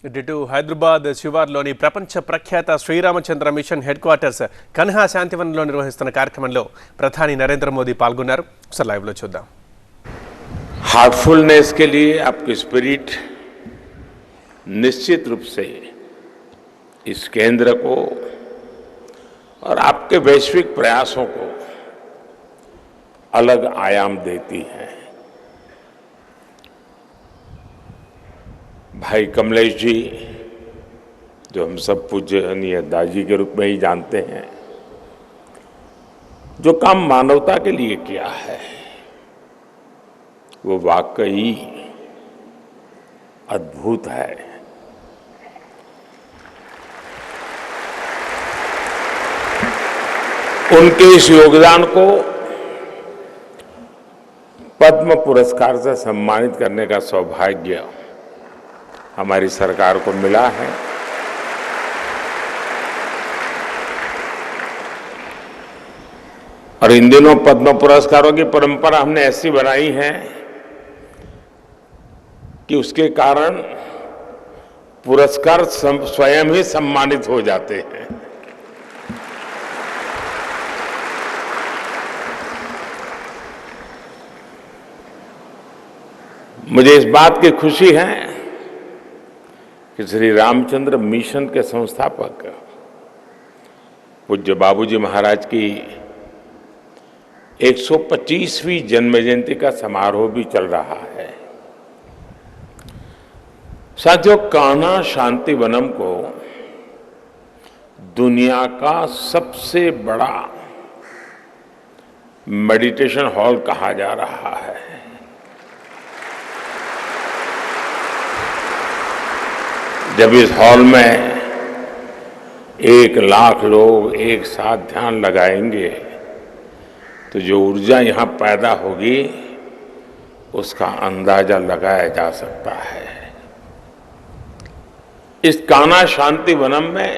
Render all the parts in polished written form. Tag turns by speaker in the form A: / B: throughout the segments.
A: ఇటు హైదరాబాద్ శివార్లోని ప్రపంచ ప్రఖ్యాత Shriramchandra mission headquarters Kanha శాంతివనంలో నిర్వహిస్తున్న కార్యక్రమంలో ప్రధాని నరేంద్ర మోదీ పాల్గొన్నారు. ఒకసారి లైవ్ లో చూద్దాం.
B: हार्टफुलनेस के लिए आपकी स्पिरिट निश्चित रूप से इस केंद्र को और आपके वैश्विक प्रयासों को अलग आयाम देती है. भाई कमलेश जी, जो हम सब पूजनीय दादी के रूप में ही जानते हैं, जो काम मानवता के लिए किया है वो वाकई अद्भुत है. उनके इस योगदान को पद्म पुरस्कार से सम्मानित करने का सौभाग्य हमारी सरकार को मिला है. और इन दिनों पद्म पुरस्कारों की परंपरा हमने ऐसी बनाई है कि उसके कारण पुरस्कार स्वयं ही सम्मानित हो जाते हैं. मुझे इस बात की खुशी है कि श्री रामचंद्र मिशन के संस्थापक पूज्य बाबूजी महाराज की 125वीं जन्म जयंती का समारोह भी चल रहा है. साथियों, कान्हा शांतिवनम को दुनिया का सबसे बड़ा मेडिटेशन हॉल कहा जा रहा है. जब इस हॉल में 1 लाख लोग एक साथ ध्यान लगाएंगे तो जो ऊर्जा यहां पैदा होगी उसका अंदाजा लगाया जा सकता है. इस कान्हा शांतिवनम में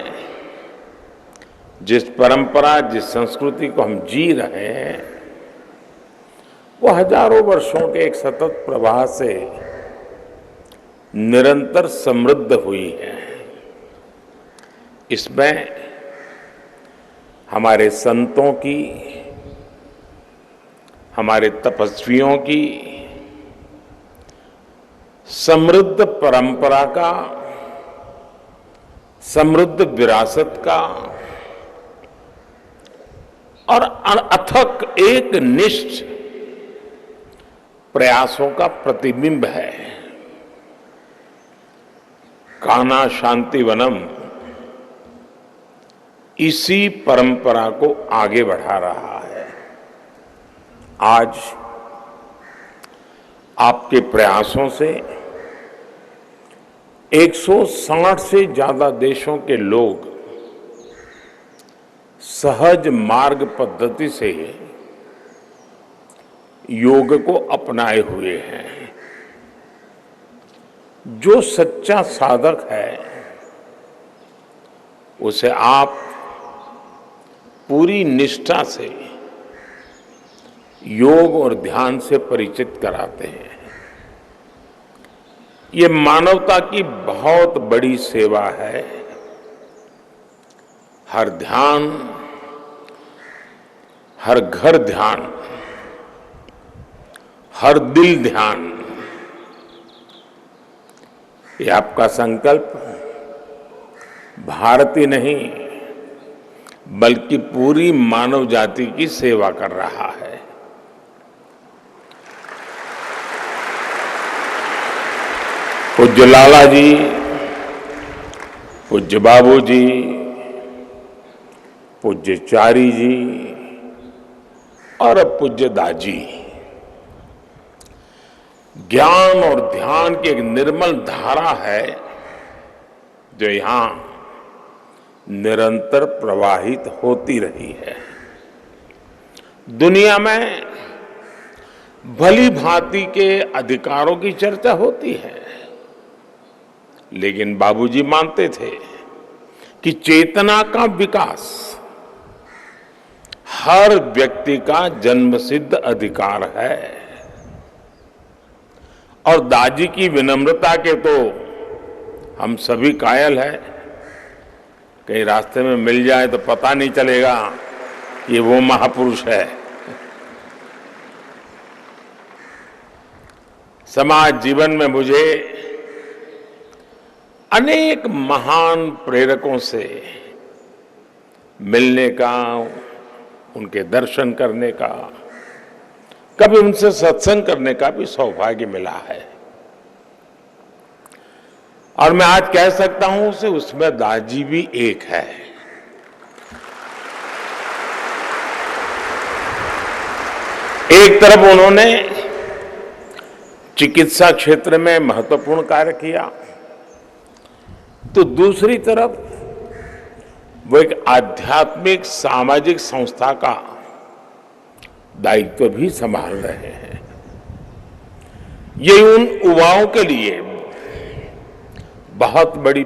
B: जिस परंपरा, जिस संस्कृति को हम जी रहे हैं, वो हजारों वर्षों के एक सतत प्रवाह से निरंतर समृद्ध हुई है. इसमें हमारे संतों की, हमारे तपस्वियों की समृद्ध परंपरा का, समृद्ध विरासत का और अथक एक निष्ठ प्रयासों का प्रतिबिंब है. कान्हा शांतिवनम इसी परंपरा को आगे बढ़ा रहा है. आज आपके प्रयासों से 160 से ज्यादा देशों के लोग सहज मार्ग पद्धति से योग को अपनाए हुए हैं. जो सच्चा साधक है उसे आप पूरी निष्ठा से योग और ध्यान से परिचित कराते हैं. ये मानवता की बहुत बड़ी सेवा है. हर ध्यान, हर घर ध्यान, हर दिल ध्यान, ये आपका संकल्प भारत ही नहीं बल्कि पूरी मानव जाति की सेवा कर रहा है. पूज्य लाला जी, पूज्य बाबू जी, पूज्य चारी जी और अब पूज्य दाजी, ज्ञान और ध्यान की एक निर्मल धारा है जो यहां निरंतर प्रवाहित होती रही है. दुनिया में भली भांति के अधिकारों की चर्चा होती है, लेकिन बाबूजी मानते थे कि चेतना का विकास हर व्यक्ति का जन्मसिद्ध अधिकार है. और दादी की विनम्रता के तो हम सभी कायल हैं, कहीं रास्ते में मिल जाए तो पता नहीं चलेगा ये वो महापुरुष है। समाज जीवन में मुझे अनेक महान प्रेरकों से मिलने का, उनके दर्शन करने का, कभी उनसे सत्संग करने का भी सौभाग्य मिला है। और मैं आज कह सकता हूं कि उसमें दास जी भी एक है। एक तरफ उन्होंने चिकित्सा क्षेत्र में महत्वपूर्ण कार्य किया, तो दूसरी तरफ वो एक आध्यात्मिक सामाजिक संस्था का दायित्व भी संभाल रहे हैं। ये उन युवाओं के लिए बहुत बड़ी